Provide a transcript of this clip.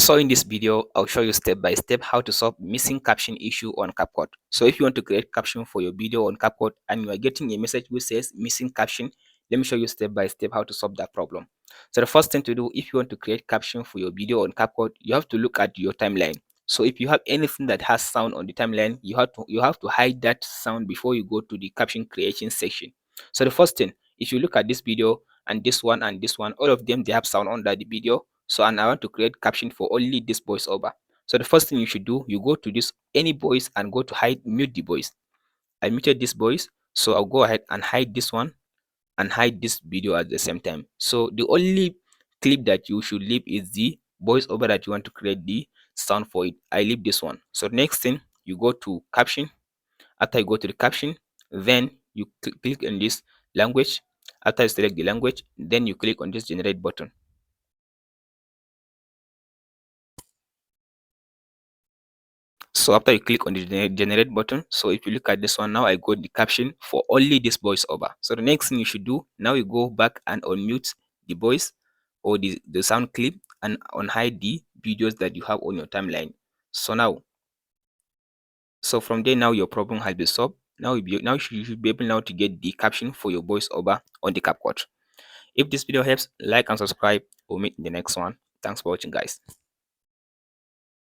So in this video, I'll show you step by step how to solve missing caption issue on CapCut. So if you want to create caption for your video on CapCut and you are getting a message which says missing caption, let me show you step by step how to solve that problem. So the first thing to do, if you want to create caption for your video on CapCut, you have to look at your timeline. So if you have anything that has sound on the timeline, you have to hide that sound before you go to the caption creation section. So the first thing, if you look at this video and this one, all of them, they have sound under the video. So and I want to create caption for only this voiceover. So the first thing you should do, you go to this any voice and go to hide, mute the voice. I muted this voice, so I'll go ahead and hide this one and hide this video at the same time. So the only clip that you should leave is the voiceover that you want to create the sound for it. I leave this one. So next thing, you go to caption. After you go to the caption, then you click on this language. After you select the language, then you click on this generate button. So after you click on the generate button, so if you look at this one now, I got the caption for only this voiceover. So the next thing you should do, now you go back and unmute the voice or the sound clip and unhide the videos that you have on your timeline. So now, so from there now your problem has been solved. Now you should be able now to get the caption for your voiceover on the CapCut. If this video helps, like and subscribe. We'll meet in the next one. Thanks for watching, guys.